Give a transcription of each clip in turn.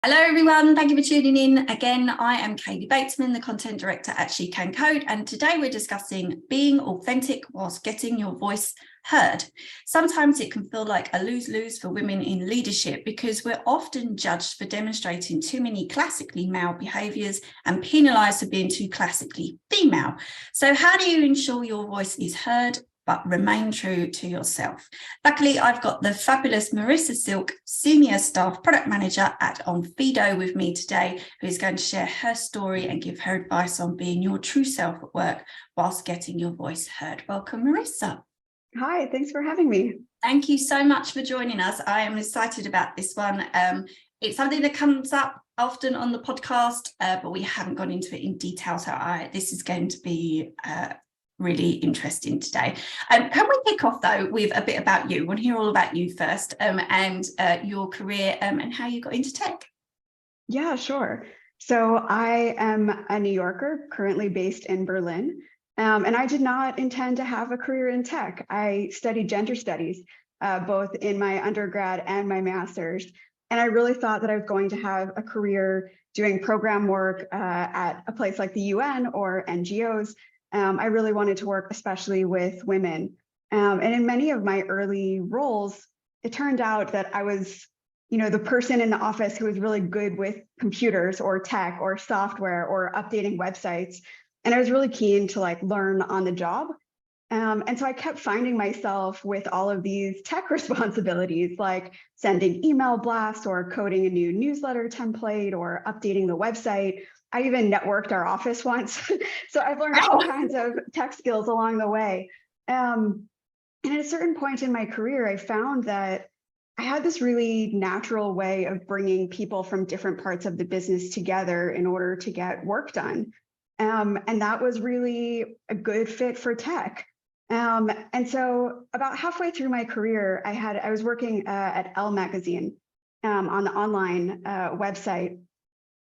Hello everyone, thank you for tuning in. Again, I am Katie Batesman, the content director at She Can Code, and today we're discussing being authentic whilst getting your voice heard. Sometimes it can feel like a lose-lose for women in leadership because we're often judged for demonstrating too many classically male behaviours and penalised for being too classically female. So how do you ensure your voice is heard but remain true to yourself? Luckily, I've got the fabulous Merissa Silk, Senior Staff Product Manager at Onfido with me today, who is going to share her story and give her advice on being your true self at work whilst getting your voice heard. Welcome, Merissa. Hi, thanks for having me. Thank you so much for joining us. I am excited about this one. It's something that comes up often on the podcast, but we haven't gone into it in detail. So this is going to be really interesting today. Can we kick off though with a bit about you? I want to hear all about you first, and your career and how you got into tech. Yeah, sure. So I am a New Yorker, currently based in Berlin, and I did not intend to have a career in tech. I studied gender studies, both in my undergrad and my master's, and I really thought that I was going to have a career doing program work at a place like the UN or NGOs. I really wanted to work especially with women. And in many of my early roles, it turned out that I was, the person in the office who was really good with computers or tech or software or updating websites. And I was really keen to learn on the job. And so I kept finding myself with all of these tech responsibilities, like sending email blasts or coding a new newsletter template or updating the website. I even networked our office once. So I've learned all kinds of tech skills along the way. And at a certain point in my career, I found that I had this really natural way of bringing people from different parts of the business together in order to get work done. And that was really a good fit for tech. And so about halfway through my career, I was working at Elle magazine on the online website.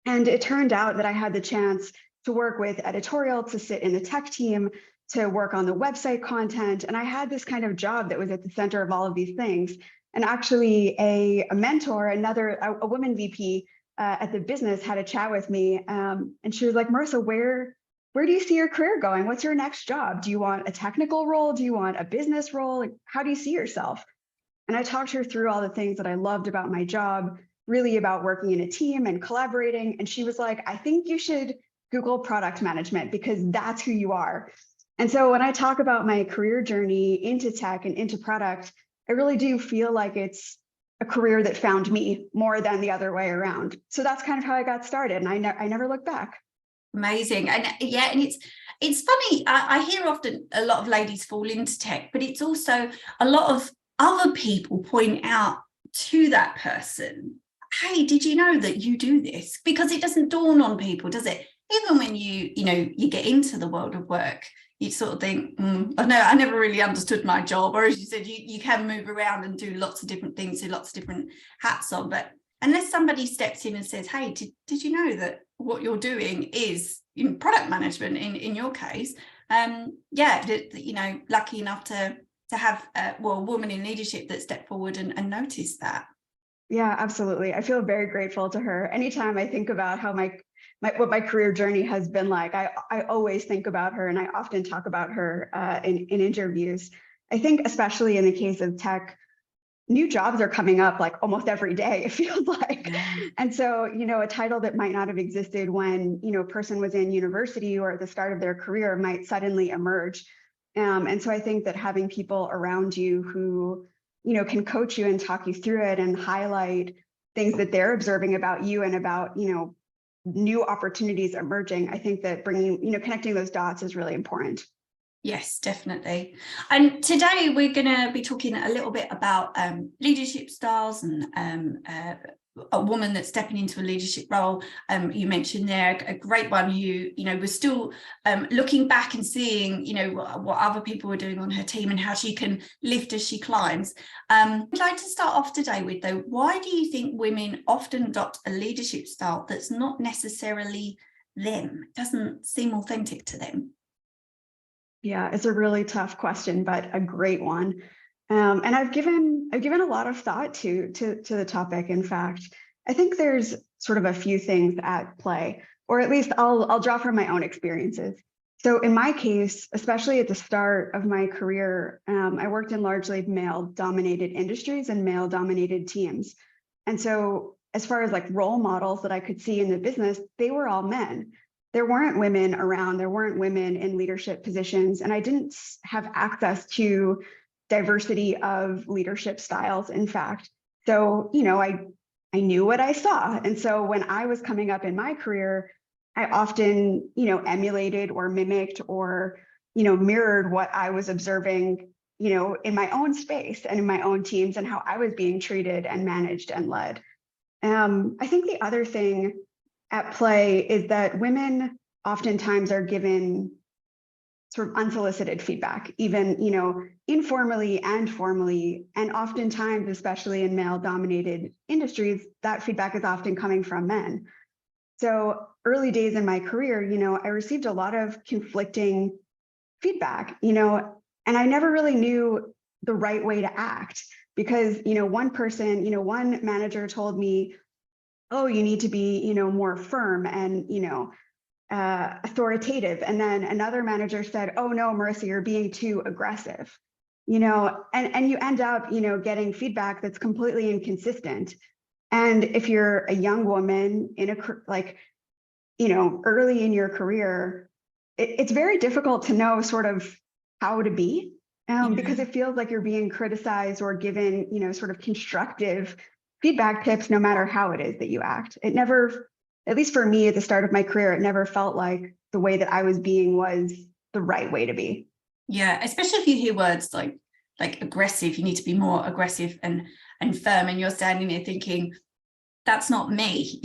And it turned out that I had the chance to work with editorial, to sit in the tech team, to work on the website content. And I had this kind of job that was at the center of all of these things. And actually a mentor, a woman VP at the business had a chat with me. And she was like, Merissa, where do you see your career going? What's your next job? Do you want a technical role? Do you want a business role? How do you see yourself? And I talked her through all the things that I loved about my job, really about working in a team and collaborating. And she was like, I think you should Google product management because that's who you are. And so when I talk about my career journey into tech and into product, I really do feel like it's a career that found me more than the other way around. So that's kind of how I got started. And I never looked back. Amazing. And yeah, and it's funny. I hear often a lot of ladies fall into tech, but it's also a lot of other people point out to that person, hey, did you know that you do this? Because it doesn't dawn on people, does it? Even when you get into the world of work, you sort of think, I never really understood my job. Or as you said, you can move around and do lots of different things, do lots of different hats on. But unless somebody steps in and says, hey, did you know that what you're doing is in product management in your case? Lucky enough to have a woman in leadership that stepped forward and noticed that. Yeah, absolutely. I feel very grateful to her. Anytime I think about how what my career journey has been like, I always think about her, and I often talk about her in interviews. I think especially in the case of tech, new jobs are coming up like almost every day, it feels like. Yeah. And so, a title that might not have existed when, a person was in university or at the start of their career might suddenly emerge. And so I think that having people around you who can coach you and talk you through it and highlight things that they're observing about you and about, new opportunities emerging. I think that connecting those dots is really important. Yes, definitely. And today we're going to be talking a little bit about leadership styles and a woman that's stepping into a leadership role. You mentioned there a great one who, was still looking back and seeing, what other people were doing on her team and how she can lift as she climbs. I'd like to start off today with, though, why do you think women often adopt a leadership style that's not necessarily them? It doesn't seem authentic to them. Yeah, it's a really tough question, but a great one. And I've given a lot of thought to the topic. In fact, I think there's sort of a few things at play, or at least I'll draw from my own experiences. So in my case, especially at the start of my career, I worked in largely male-dominated industries and male-dominated teams. And so as far as like role models that I could see in the business, they were all men. There weren't women around, there weren't women in leadership positions, and I didn't have access to diversity of leadership styles, in fact. So, I knew what I saw. And so when I was coming up in my career, I often, emulated or mimicked or, mirrored what I was observing, in my own space and in my own teams and how I was being treated and managed and led. I think the other thing at play is that women oftentimes are given sort of unsolicited feedback, even, informally and formally. And oftentimes, especially in male-dominated industries, that feedback is often coming from men. So early days in my career, I received a lot of conflicting feedback, and I never really knew the right way to act because, one manager told me, oh, you need to be, more firm and, authoritative. And then another manager said, oh no, Merissa, you're being too aggressive, and you end up, getting feedback that's completely inconsistent. And if you're a young woman in early in your career, it's very difficult to know sort of how to be because it feels like you're being criticized or given, sort of constructive feedback tips, no matter how it is that you act. It never, at least for me at the start of my career, it never felt like the way that I was being was the right way to be. Yeah, especially if you hear words like aggressive, you need to be more aggressive and firm, and you're standing there thinking, that's not me,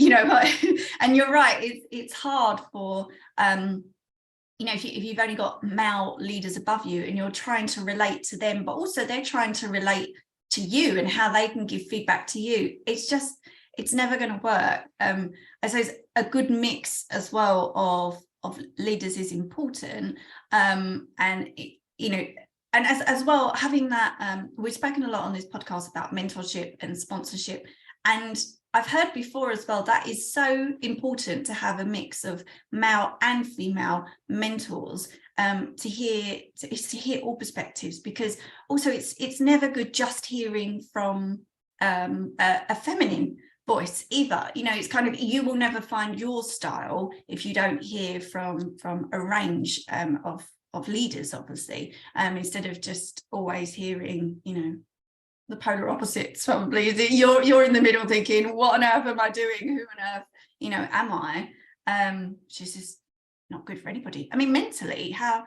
and you're right, it's hard for if you've only got male leaders above you and you're trying to relate to them, but also they're trying to relate to you and how they can give feedback to you. It's never going to work. I suppose a good mix as well of leaders is important, and as well having that. We've spoken a lot on this podcast about mentorship and sponsorship, and I've heard before as well that is so important to have a mix of male and female mentors, to hear all perspectives, because also it's never good just hearing from a feminine voice either. It's kind of, you will never find your style if you don't hear from a range of leaders, obviously, instead of just always hearing the polar opposites. Probably you're in the middle thinking, what on earth am I doing, who on earth am I, which is just not good for anybody. I mean, mentally, how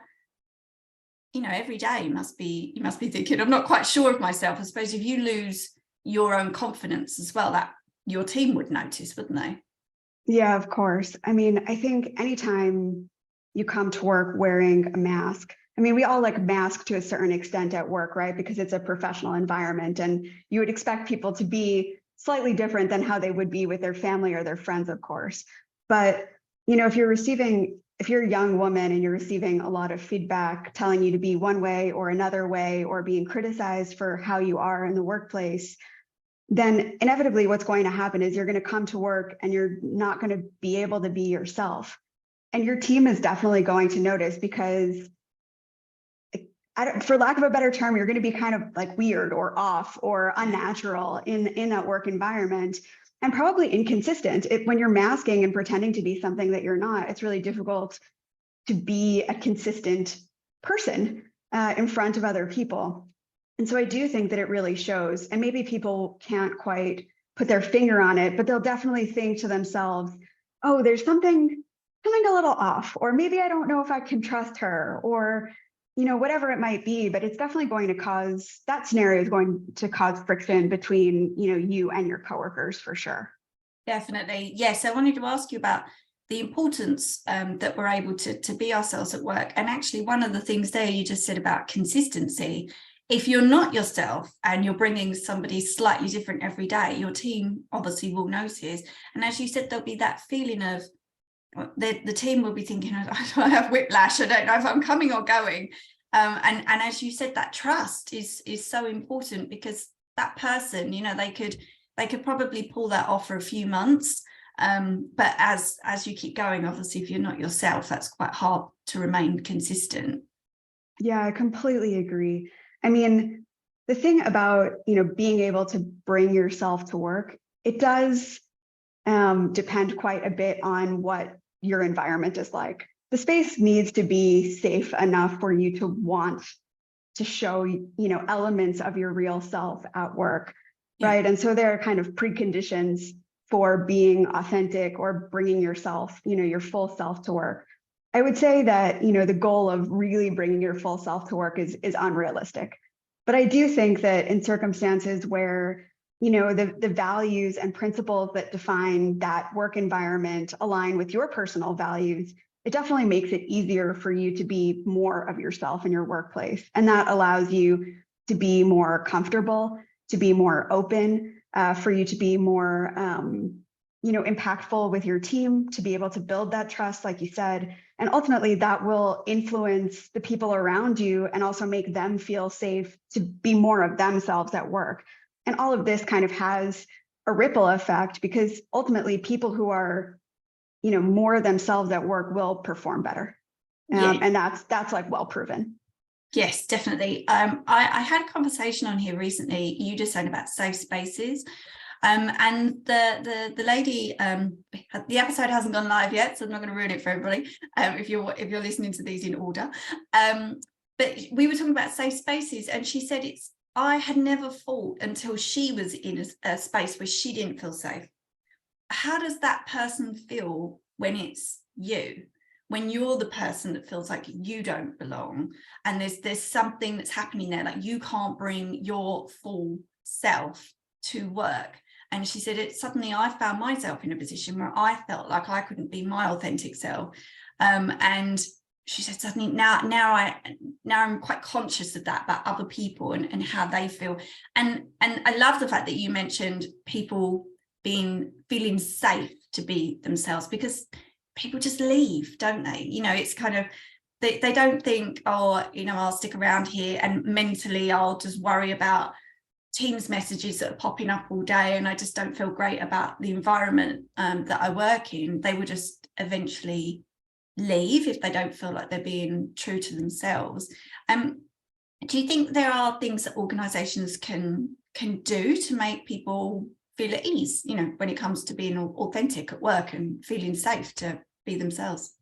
every day you must be thinking, I'm not quite sure of myself. I suppose if you lose your own confidence as well, that your team would notice, wouldn't they? Yeah, of course. I mean, I think anytime you come to work wearing a mask, I mean, we all like mask to a certain extent at work, right? Because it's a professional environment and you would expect people to be slightly different than how they would be with their family or their friends, of course. But, if you're a young woman and you're receiving a lot of feedback telling you to be one way or another way, or being criticized for how you are in the workplace, then inevitably what's going to happen is you're going to come to work and you're not going to be able to be yourself. And your team is definitely going to notice because, for lack of a better term, you're going to be kind of like weird or off or unnatural in that work environment, and probably inconsistent. When you're masking and pretending to be something that you're not, it's really difficult to be a consistent person in front of other people. And so I do think that it really shows, and maybe people can't quite put their finger on it, but they'll definitely think to themselves, oh, there's something a little off, or maybe I don't know if I can trust her, or whatever it might be. But it's definitely going to cause, that scenario is going to cause friction between, you and your coworkers, for sure. Definitely. Yes. I wanted to ask you about the importance that we're able to be ourselves at work. And actually, one of the things there you just said about consistency. If you're not yourself and you're bringing somebody slightly different every day, your team obviously will notice. And as you said, there'll be that feeling of the team will be thinking, I have whiplash, I don't know if I'm coming or going. And as you said, that trust is so important, because that person, they could probably pull that off for a few months, But as you keep going, obviously, if you're not yourself, that's quite hard to remain consistent. Yeah, I completely agree. I mean, the thing about, being able to bring yourself to work, it does depend quite a bit on what your environment is like. The space needs to be safe enough for you to want to show, elements of your real self at work, right? And so there are kind of preconditions for being authentic or bringing yourself, your full self to work. I would say that, the goal of really bringing your full self to work is unrealistic. But I do think that in circumstances where, the values and principles that define that work environment align with your personal values, it definitely makes it easier for you to be more of yourself in your workplace. And that allows you to be more comfortable, to be more open, for you to be more, impactful with your team, to be able to build that trust, like you said. And ultimately, that will influence the people around you and also make them feel safe to be more of themselves at work. And all of this kind of has a ripple effect, because ultimately people who are, more themselves at work will perform better. And that's like well proven. Yes, definitely. I had a conversation on here recently. You just said about safe spaces. And the lady, the episode hasn't gone live yet, so I'm not going to ruin it for everybody. If you're listening to these in order, but we were talking about safe spaces, and she said I had never thought until she was in a space where she didn't feel safe. How does that person feel when it's you? When you're the person that feels like you don't belong, and there's something that's happening there, like you can't bring your full self to work. And she said, suddenly I found myself in a position where I felt like I couldn't be my authentic self. And she said, suddenly now I'm quite conscious of that, about other people and how they feel. And I love the fact that you mentioned people feeling safe to be themselves, because people just leave, don't they? It's kind of, they don't think, oh, I'll stick around here, and mentally I'll just worry about Teams messages that are popping up all day, and I just don't feel great about the environment that I work in. They will just eventually leave if they don't feel like they're being true to themselves. Do you think there are things that organisations can do to make people feel at ease, when it comes to being authentic at work and feeling safe to be themselves?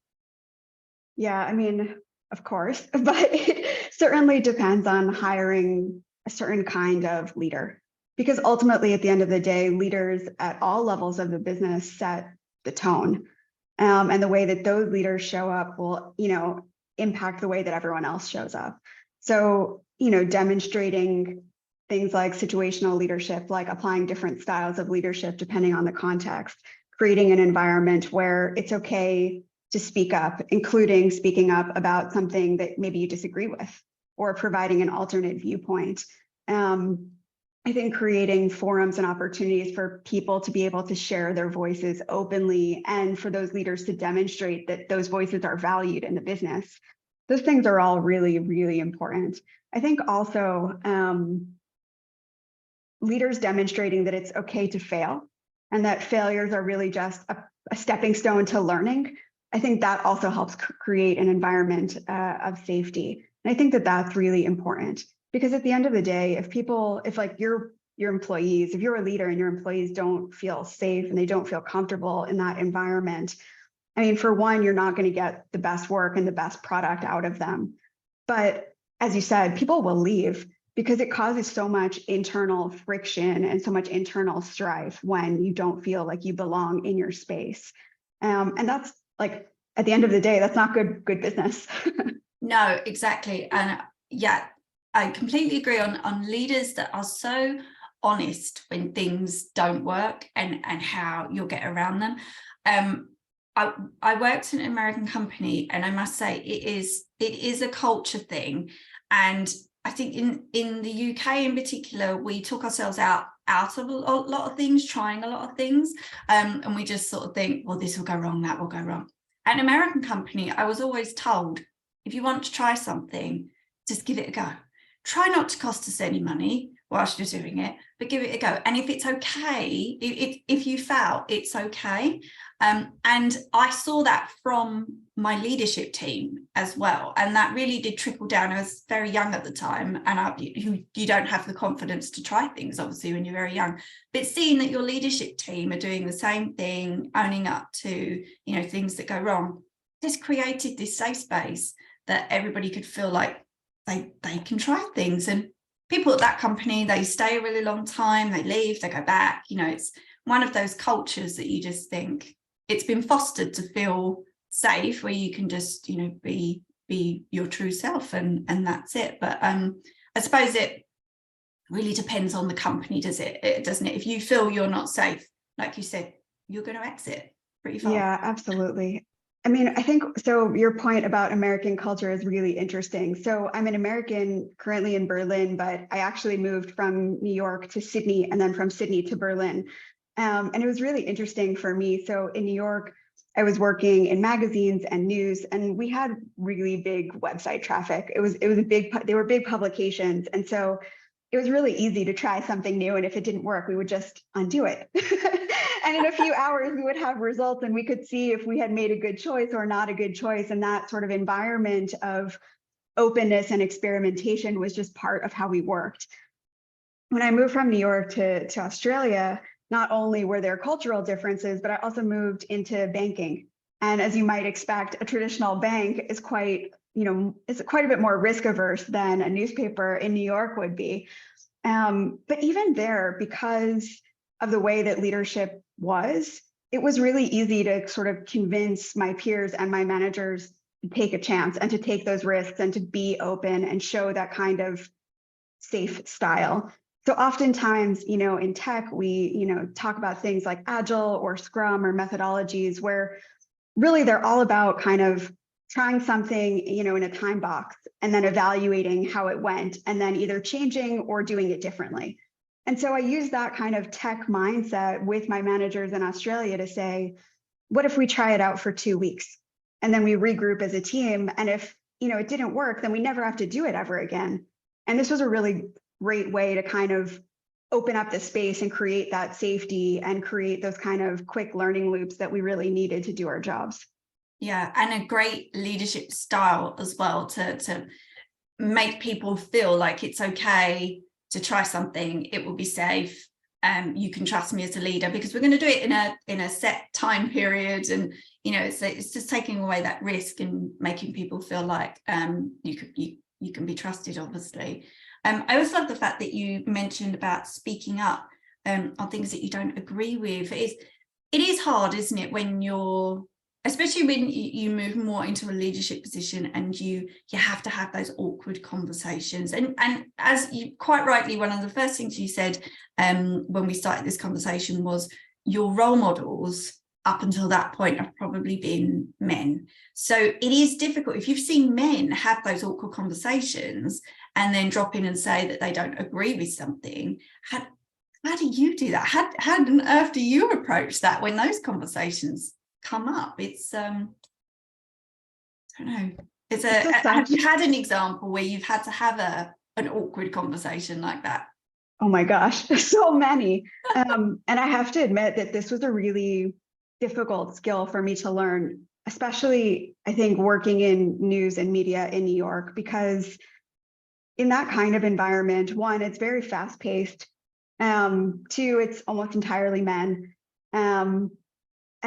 Yeah, I mean, of course, but it certainly depends on hiring a certain kind of leader, because ultimately, at the end of the day, leaders at all levels of the business set the tone. And the way that those leaders show up will, impact the way that everyone else shows up. So, demonstrating things like situational leadership, like applying different styles of leadership depending on the context, creating an environment where it's okay to speak up, including speaking up about something that maybe you disagree with, or providing an alternate viewpoint. I think creating forums and opportunities for people to be able to share their voices openly, and for those leaders to demonstrate that those voices are valued in the business. Those things are all really, really important. I think also leaders demonstrating that it's okay to fail, and that failures are really just a stepping stone to learning. I think that also helps create an environment of safety. And I think that that's really important, because at the end of the day, if like your employees, if you're a leader and your employees don't feel safe and they don't feel comfortable in that environment, I mean, for one, you're not going to get the best work and the best product out of them. But as you said, people will leave because it causes so much internal friction and so much internal strife when you don't feel like you belong in your space. And that's like, at the end of the day, that's not good business. No, exactly. And yeah, I completely agree on leaders that are so honest when things don't work, and how you'll get around them. I worked in an American company, and I must say it is a culture thing. And I think in the UK in particular, we took ourselves out of a lot of things, trying a lot of things. And we just sort of think, well, this will go wrong, that will go wrong. At an American company, I was always told, if you want to try something, just give it a go. Try not to cost us any money. whilst you're doing it, but give it a go. And if it's okay, if you fail, it's okay. And I saw that from my leadership team as well. And that really did trickle down. I was very young at the time, and you don't have the confidence to try things, obviously, when you're very young. But seeing that your leadership team are doing the same thing, owning up to, things that go wrong, just created this safe space that everybody could feel like they can try things. And people at that company, they stay a really long time, they leave, they go back. It's one of those cultures that you just think it's been fostered to feel safe, where you can just, be your true self, and that's it. But I suppose it really depends on the company, doesn't it? If you feel you're not safe, like you said, you're going to exit pretty fast. Yeah, absolutely. I mean, I think so. Your point about American culture is really interesting. So I'm an American currently in Berlin, but I actually moved from New York to Sydney and then from Sydney to Berlin. And it was really interesting for me. So in New York, I was working in magazines and news, and we had really big website traffic. It was they were big publications. And so it was really easy to try something new. And if it didn't work, we would just undo it. And in a few hours, we would have results, and we could see if we had made a good choice or not a good choice. And that sort of environment of openness and experimentation was just part of how we worked. When I moved from New York to Australia, not only were there cultural differences, but I also moved into banking. And as you might expect, a traditional bank is quite a bit more risk averse than a newspaper in New York would be. But even there, because of the way that leadership was, it was really easy to sort of convince my peers and my managers to take a chance and to take those risks and to be open and show that kind of safe style. So oftentimes, in tech, we, talk about things like Agile or Scrum or methodologies where really they're all about kind of trying something, in a time box and then evaluating how it went and then either changing or doing it differently. And so I use that kind of tech mindset with my managers in Australia to say, what if we try it out for 2 weeks and then we regroup as a team? And if, it didn't work, then we never have to do it ever again. And this was a really great way to kind of open up the space and create that safety and create those kind of quick learning loops that we really needed to do our jobs. Yeah, and a great leadership style as well to make people feel like it's okay to try something. It will be safe. You can trust me as a leader because we're going to do it in a set time period, and it's just taking away that risk and making people feel like you can be trusted. Obviously, I always love the fact that you mentioned about speaking up on things that you don't agree with. It is hard, isn't it, when you're, especially when you move more into a leadership position and you have to have those awkward conversations. And as you quite rightly, one of the first things you said when we started this conversation was your role models up until that point have probably been men. So it is difficult if you've seen men have those awkward conversations and then drop in and say that they don't agree with something. How do you do that? How on earth do you approach that when those conversations come up? It's I don't know. Have you had an example where you've had to have an awkward conversation like that? Oh my gosh, so many. And I have to admit that this was a really difficult skill for me to learn, especially I think working in news and media in New York, because in that kind of environment, one, it's very fast paced. Two, it's almost entirely men. And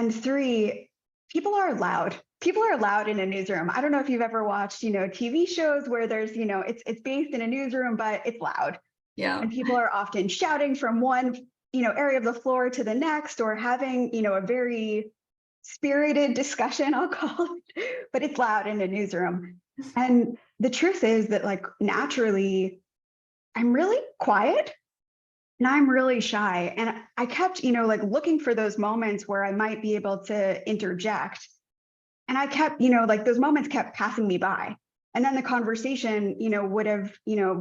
three, people are loud. People are loud in a newsroom. I don't know if you've ever watched, TV shows where there's, it's based in a newsroom, but it's loud. Yeah. And people are often shouting from one, area of the floor to the next, or having, a very spirited discussion, I'll call it, but it's loud in a newsroom. And the truth is that, like, naturally, I'm really quiet. And I'm really shy. And I kept, looking for those moments where I might be able to interject. And I kept, those moments kept passing me by. And then the conversation, would have,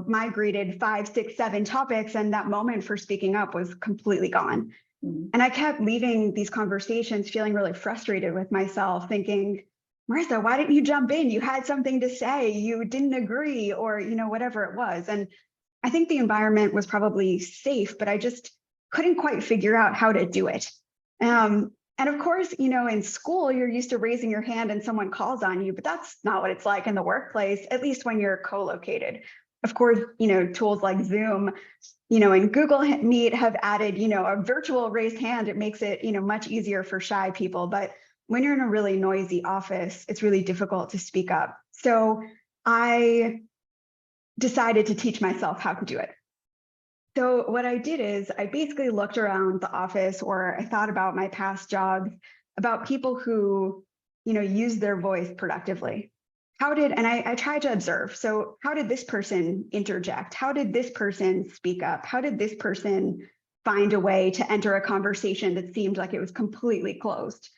migrated 5, 6, 7 topics. And that moment for speaking up was completely gone. Mm-hmm. And I kept leaving these conversations feeling really frustrated with myself, thinking, Merissa, why didn't you jump in? You had something to say, you didn't agree, or, whatever it was. And I think the environment was probably safe, but I just couldn't quite figure out how to do it. And of course, in school, you're used to raising your hand and someone calls on you, but that's not what it's like in the workplace, at least when you're co-located. Of course, tools like Zoom, and Google Meet have added, a virtual raised hand. It makes it, much easier for shy people. But when you're in a really noisy office, it's really difficult to speak up. So I decided to teach myself how to do it. So what I did is I basically looked around the office, or I thought about my past jobs, about people who, use their voice productively. And I tried to observe. So how did this person interject? How did this person speak up? How did this person find a way to enter a conversation that seemed like it was completely closed?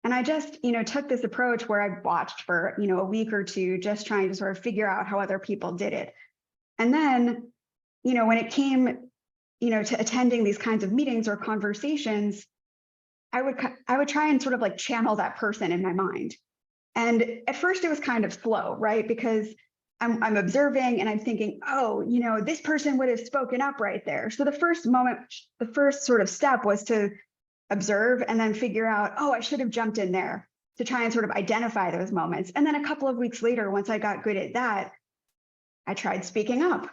And I just, took this approach where I watched for, a week or two, just trying to sort of figure out how other people did it. And then, when it came, to attending these kinds of meetings or conversations, I would try and sort of like channel that person in my mind. And at first it was kind of slow, right? Because I'm observing and I'm thinking, oh, this person would have spoken up right there. So the first sort of step was to observe and then figure out, oh, I should have jumped in there, to try and sort of identify those moments. And then a couple of weeks later, once I got good at that, I tried speaking up.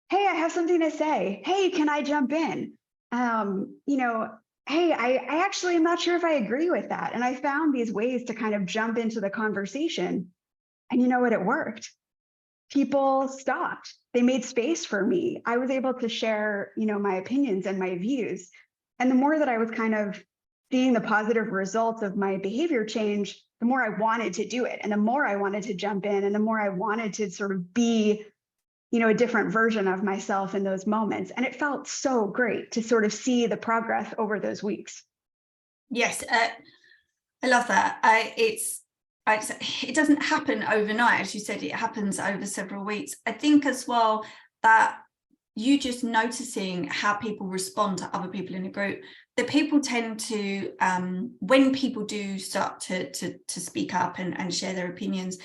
Hey, I have something to say. Hey, can I jump in? Hey, I actually am not sure if I agree with that. And I found these ways to kind of jump into the conversation. And you know what? It worked. People stopped. They made space for me. I was able to share, my opinions and my views. And the more that I was kind of seeing the positive results of my behavior change, the more I wanted to do it. And the more I wanted to jump in, and the more I wanted to sort of be a different version of myself in those moments. And it felt so great to sort of see the progress over those weeks. Yes, I love that. It doesn't happen overnight. As you said, it happens over several weeks. I think as well that you just noticing how people respond to other people in a group, that people tend to, when people do start to speak up and share their opinions,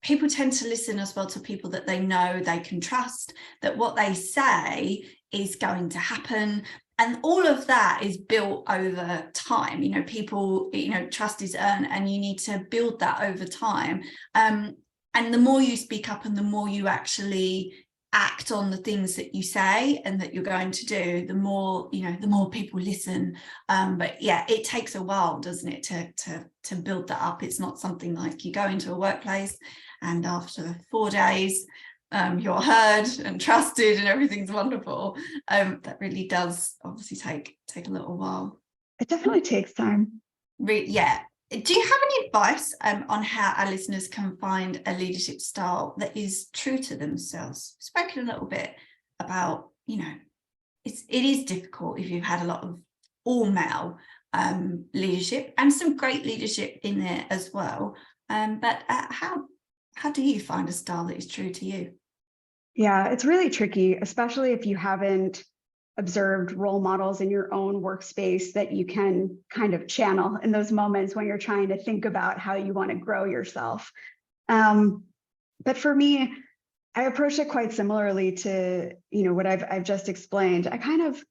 people tend to listen as well to people that they know they can trust, that what they say is going to happen. And all of that is built over time. People, trust is earned, and you need to build that over time. And the more you speak up and the more you actually act on the things that you say and that you're going to do, the more people listen. But yeah, it takes a while, doesn't it, to build that up. It's not something like you go into a workplace and after 4 days you're heard and trusted and everything's wonderful. That really does obviously take a little while. It definitely takes time. Yeah. Do you have any advice on how our listeners can find a leadership style that is true to themselves? We've spoken a little bit about, it is difficult if you've had a lot of all male leadership and some great leadership in there as well. But how do you find a style that is true to you? Yeah, it's really tricky, especially if you haven't observed role models in your own workspace that you can kind of channel in those moments when you're trying to think about how you want to grow yourself. But for me, I approached it quite similarly to, what I've just explained. I kind of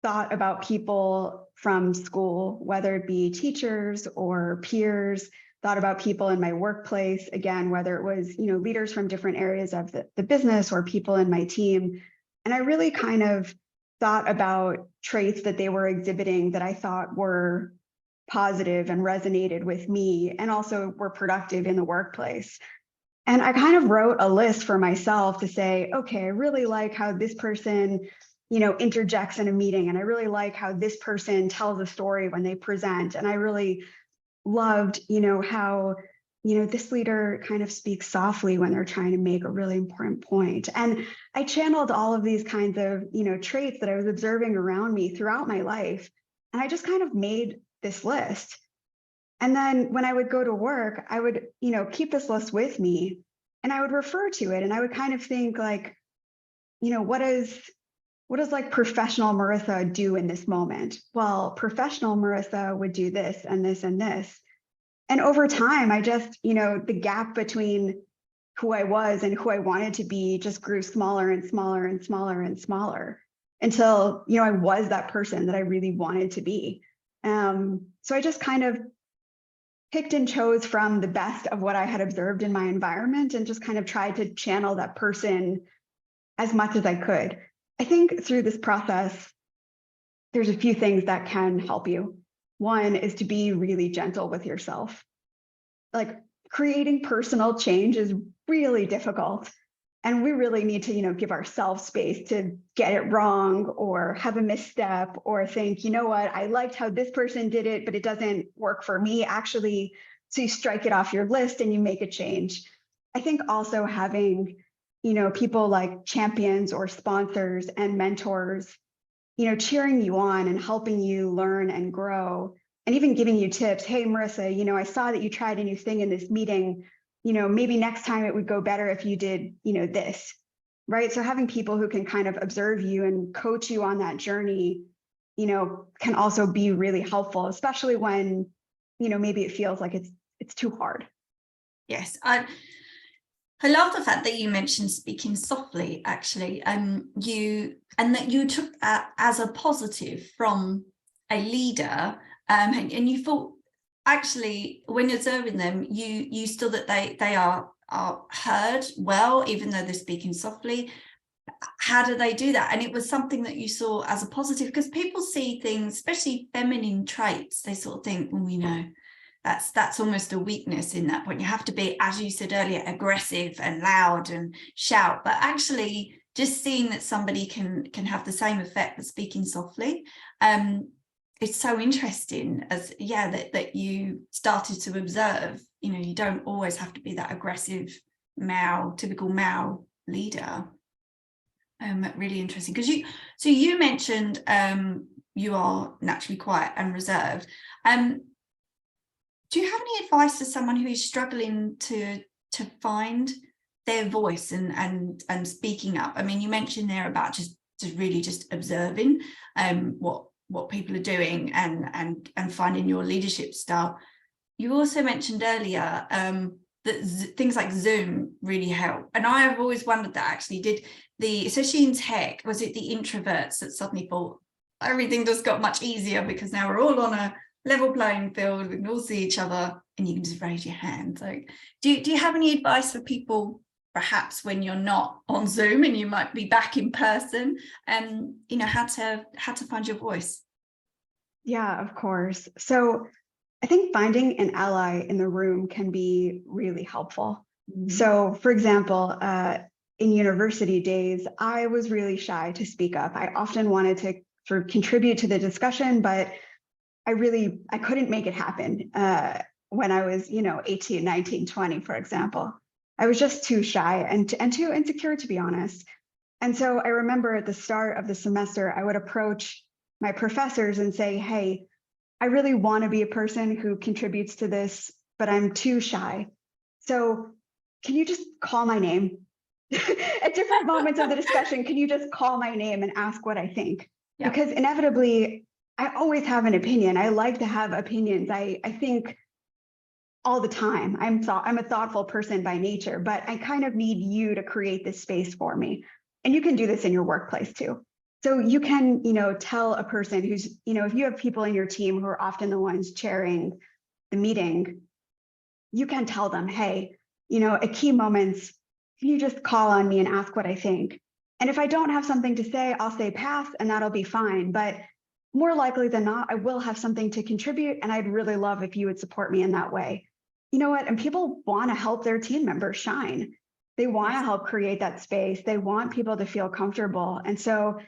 thought about people from school, whether it be teachers or peers, thought about people in my workplace, again, whether it was, leaders from different areas of the business or people in my team. And I really kind of thought about traits that they were exhibiting that I thought were positive and resonated with me and also were productive in the workplace. And I kind of wrote a list for myself to say, okay, I really like how this person, interjects in a meeting. And I really like how this person tells a story when they present. And I really loved, how, this leader kind of speaks softly when they're trying to make a really important point. And I channeled all of these kinds of, traits that I was observing around me throughout my life. And I just kind of made this list. And then when I would go to work, I would, keep this list with me and I would refer to it. And I would kind of think like, what does like professional Merissa do in this moment? Well, professional Merissa would do this and this and this. And over time, I just, the gap between who I was and who I wanted to be just grew smaller and smaller and smaller and smaller until, I was that person that I really wanted to be. So I just kind of picked and chose from the best of what I had observed in my environment and just kind of tried to channel that person as much as I could. I think through this process, there's a few things that can help you. One is to be really gentle with yourself. Like, creating personal change is really difficult. And we really need to, give ourselves space to get it wrong or have a misstep or think, you know what, I liked how this person did it, but it doesn't work for me actually. So you strike it off your list and you make a change. I think also having, people like champions or sponsors and mentors, cheering you on and helping you learn and grow, and even giving you tips. Hey, Merissa, I saw that you tried a new thing in this meeting. Maybe next time it would go better if you did, this, right? So having people who can kind of observe you and coach you on that journey, can also be really helpful, especially when, maybe it feels like it's too hard. Yes, I love the fact that you mentioned speaking softly, actually, and that you took that as a positive from a leader, and you thought, actually, when observing them, you still that they are heard well, even though they're speaking softly. How do they do that? And it was something that you saw as a positive, because people see things, especially feminine traits, they sort of think, that's almost a weakness in that point. You have to be, as you said earlier, aggressive and loud and shout. But actually, just seeing that somebody can have the same effect but speaking softly, it's so interesting that you started to observe. You don't always have to be that aggressive typical male leader. Really interesting, because you mentioned you are naturally quiet and reserved. Do you have any advice to someone who is struggling to find their voice and speaking up? I mean, you mentioned there about just really observing what people are doing and finding your leadership style. You also mentioned earlier that things like Zoom really help. And I have always wondered that, actually, especially in tech, was it the introverts that suddenly thought everything just got much easier because now we're all on a level playing field, we can all see each other and you can just raise your hand? So do you have any advice for people, perhaps when you're not on Zoom and you might be back in person, and how to find your voice? Yeah, of course. So I think finding an ally in the room can be really helpful. Mm-hmm. So, for example, in university days, I was really shy to speak up. I often wanted to sort of contribute to the discussion, but I couldn't make it happen when I was, 18, 19, 20, for example. I was just too shy and too insecure, to be honest. And so I remember at the start of the semester, I would approach my professors and say, hey, I really want to be a person who contributes to this, but I'm too shy. So can you just call my name? At different moments of the discussion, can you just call my name and ask what I think? Yeah. Because inevitably, I always have an opinion. I like to have opinions. I think all the time. I'm a thoughtful person by nature, but I kind of need you to create this space for me. And you can do this in your workplace too. So you can, tell a person who's, if you have people in your team who are often the ones chairing the meeting, you can tell them, hey, at key moments, can you just call on me and ask what I think? And if I don't have something to say, I'll say pass and that'll be fine. But more likely than not, I will have something to contribute. And I'd really love if you would support me in that way. You know what? And people want to help their team members shine. They want to help create that space. They want people to feel comfortable. And so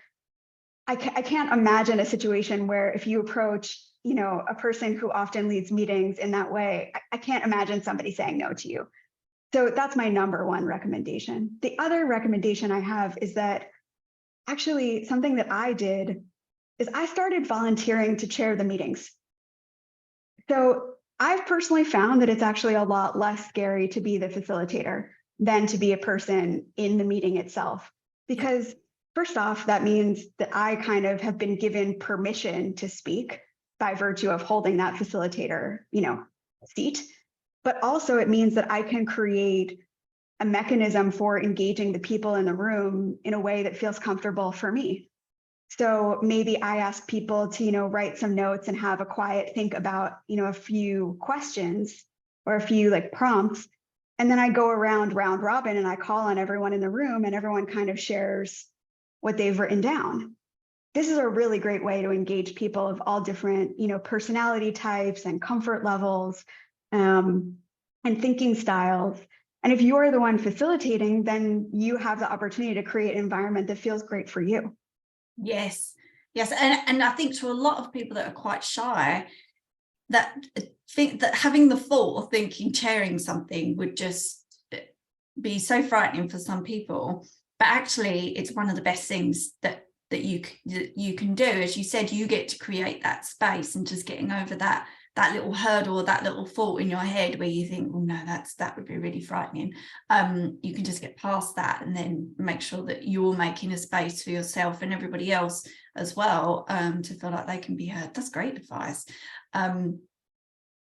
I can't imagine a situation where if you approach, a person who often leads meetings in that way, I can't imagine somebody saying no to you. So that's my number one recommendation. The other recommendation I have is that actually something that I did is I started volunteering to chair the meetings. So I've personally found that it's actually a lot less scary to be the facilitator than to be a person in the meeting itself. Because first off, that means that I kind of have been given permission to speak by virtue of holding that facilitator, seat. But also it means that I can create a mechanism for engaging the people in the room in a way that feels comfortable for me. So maybe I ask people to, write some notes and have a quiet think about, a few questions or a few like prompts. And then I go around round robin and I call on everyone in the room and everyone kind of shares what they've written down. This is a really great way to engage people of all different, personality types and comfort levels and thinking styles. And if you're the one facilitating, then you have the opportunity to create an environment that feels great for you. Yes. And I think to a lot of people that are quite shy, that think that having the thought of thinking chairing something would just be so frightening for some people. But actually, it's one of the best things that you can do. As you said, you get to create that space, and just getting over that little hurdle or that little thought in your head where you think, oh no, that would be really frightening. You can just get past that and then make sure that you're making a space for yourself and everybody else as well, to feel like they can be heard. That's great advice.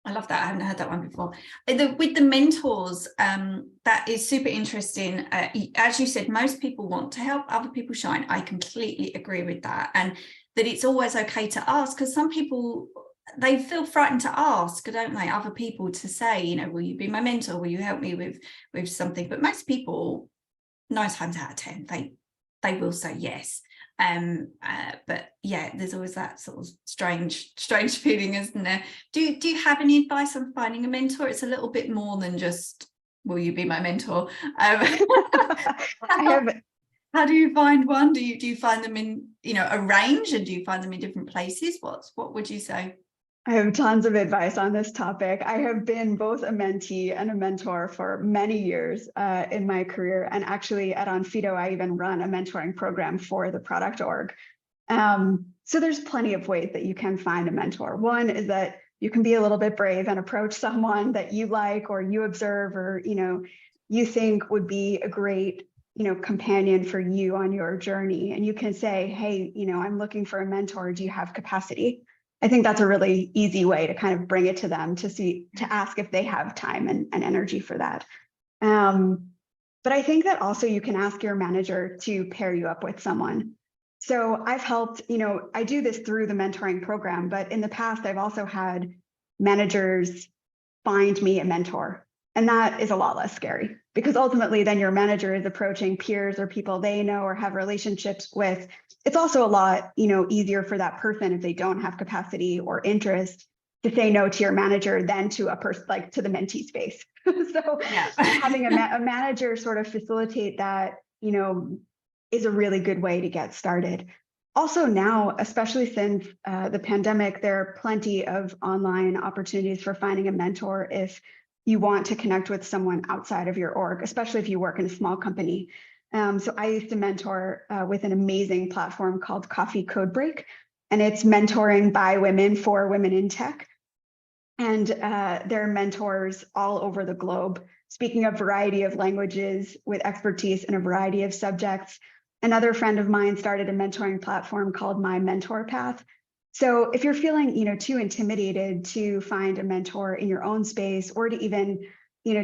I love that. I haven't heard that one before. With the mentors, that is super interesting. As you said, most people want to help other people shine. I completely agree with that. And that it's always okay to ask, because some people, they feel frightened to ask, don't they? Other people to say, will you be my mentor? Will you help me with something? But most people, 9 times out of 10, they will say yes. But yeah, there's always that sort of strange feeling, isn't there? Do you have any advice on finding a mentor? It's a little bit more than just, will you be my mentor? How do you find one? Do you find them in a range, and do you find them in different places? What would you say? I have tons of advice on this topic. I have been both a mentee and a mentor for many years in my career. And actually at Onfido, I even run a mentoring program for the product org. So there's plenty of ways that you can find a mentor. One is that you can be a little bit brave and approach someone that you like, or you observe, or you think would be a great companion for you on your journey. And you can say, hey, I'm looking for a mentor. Do you have capacity? I think that's a really easy way to kind of bring it to them, to ask if they have time and energy for that. But I think that also you can ask your manager to pair you up with someone. So I've helped, I do this through the mentoring program, but in the past, I've also had managers find me a mentor. And that is a lot less scary, because ultimately then your manager is approaching peers or people they know or have relationships with. It's also a lot, easier for that person, if they don't have capacity or interest, to say no to your manager than to a person, like to the mentee space. So yeah. Having a manager sort of facilitate that, is a really good way to get started. Also now, especially since the pandemic, there are plenty of online opportunities for finding a mentor if you want to connect with someone outside of your org, especially if you work in a small company. So I used to mentor with an amazing platform called Coffee Code Break, and it's mentoring by women for women in tech. And there are mentors all over the globe, speaking a variety of languages with expertise in a variety of subjects. Another friend of mine started a mentoring platform called My Mentor Path. So if you're feeling, too intimidated to find a mentor in your own space, or to even,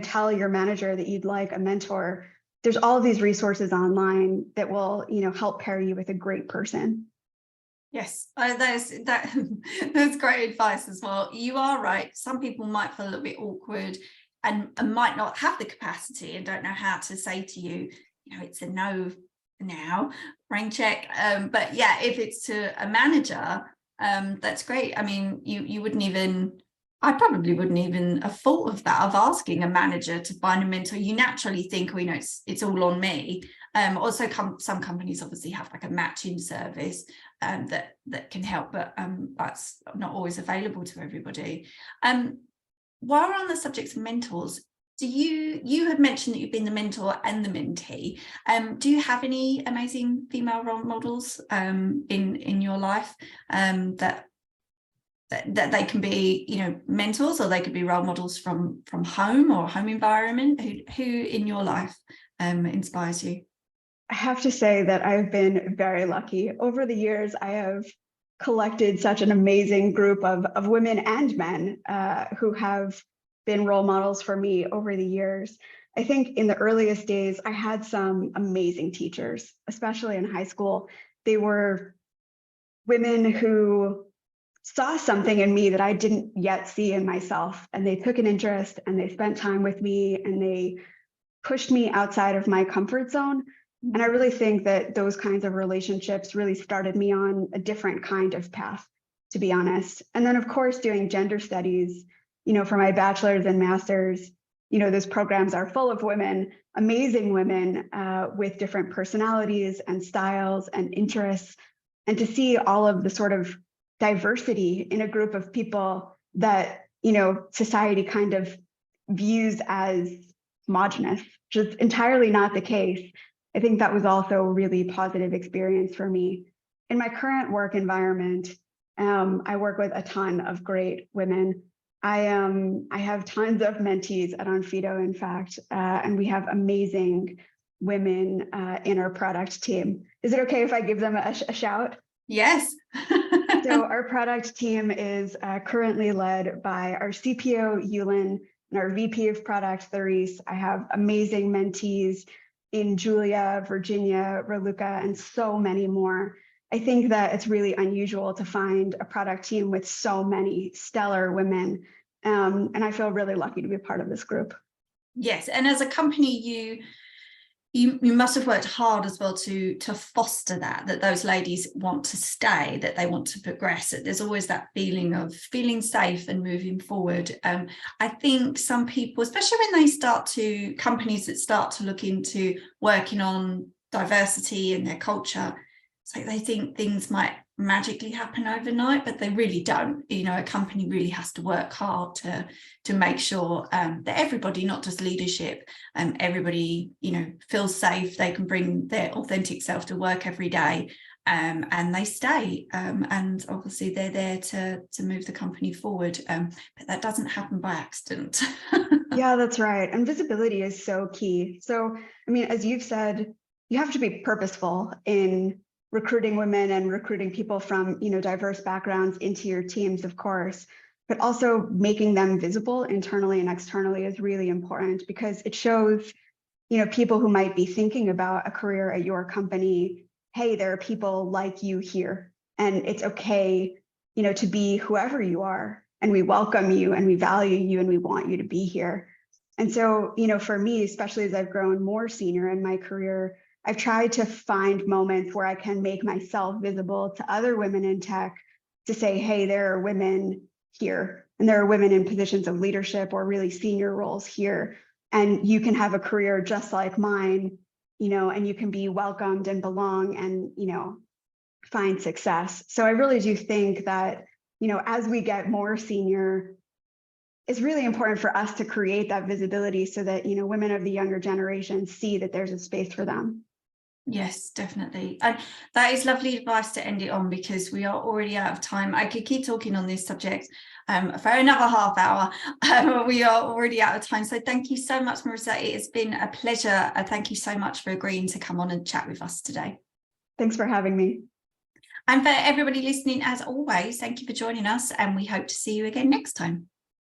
tell your manager that you'd like a mentor, there's all of these resources online that will, help pair you with a great person. Yes, that's great advice as well. You are right. Some people might feel a little bit awkward and might not have the capacity and don't know how to say to you, it's a no now, rain check. But yeah, if it's to a manager, that's great. I mean, you wouldn't even, I probably wouldn't even have thought of that, of asking a manager to find a mentor. You naturally think, it's all on me. Also, some companies obviously have like a matching service that can help, but that's not always available to everybody. While we're on the subject of mentors, you had mentioned that you've been the mentor and the mentee. Do you have any amazing female role models in your life that they can be, mentors, or they could be role models from home or home environment? Who in your life inspires you? I have to say that I've been very lucky. Over the years, I have collected such an amazing group of women and men who have been role models for me over the years. I think in the earliest days, I had some amazing teachers, especially in high school. They were women who saw something in me that I didn't yet see in myself. And they took an interest and they spent time with me and they pushed me outside of my comfort zone. And I really think that those kinds of relationships really started me on a different kind of path, to be honest. And then, of course, doing gender studies, for my bachelor's and master's, those programs are full of women, amazing women with different personalities and styles and interests. And to see all of the sort of diversity in a group of people that, society kind of views as homogenous, which is entirely not the case. I think that was also a really positive experience for me. In my current work environment, I work with a ton of great women. I have tons of mentees at Onfido, in fact, and we have amazing women in our product team. Is it okay if I give them a shout? Yes. So our product team is currently led by our CPO, Yulin, and our VP of product, Therese. I have amazing mentees in Julia, Virginia, Raluca, and so many more. I think that it's really unusual to find a product team with so many stellar women. And I feel really lucky to be a part of this group. Yes, and as a company, you must have worked hard as well to foster that those ladies want to stay, that they want to progress. There's always that feeling of feeling safe and moving forward. I think some people, especially when companies that start to look into working on diversity in their culture, it's like they think things might magically happen overnight, but they really don't. A company really has to work hard to make sure that everybody, not just leadership, everybody feels safe, they can bring their authentic self to work every day, and they stay, and obviously they're there to move the company forward, but that doesn't happen by accident. Yeah, that's right. And visibility is so key. So as you've said, you have to be purposeful in recruiting women and recruiting people from diverse backgrounds into your teams, of course, but also making them visible internally and externally is really important, because it shows people who might be thinking about a career at your company, hey, there are people like you here, and it's okay to be whoever you are, and we welcome you and we value you and we want you to be here. And so for me, especially as I've grown more senior in my career, I've tried to find moments where I can make myself visible to other women in tech, to say, hey, there are women here, and there are women in positions of leadership or really senior roles here, and you can have a career just like mine, and you can be welcomed and belong and, find success. So I really do think that, as we get more senior, it's really important for us to create that visibility so that, women of the younger generation see that there's a space for them. Yes, definitely. And that is lovely advice to end it on, because we are already out of time. I could keep talking on this subject for another half hour. We are already out of time. So thank you so much, Merissa. It has been a pleasure. Thank you so much for agreeing to come on and chat with us today. Thanks for having me. And for everybody listening, as always, thank you for joining us, and we hope to see you again next time.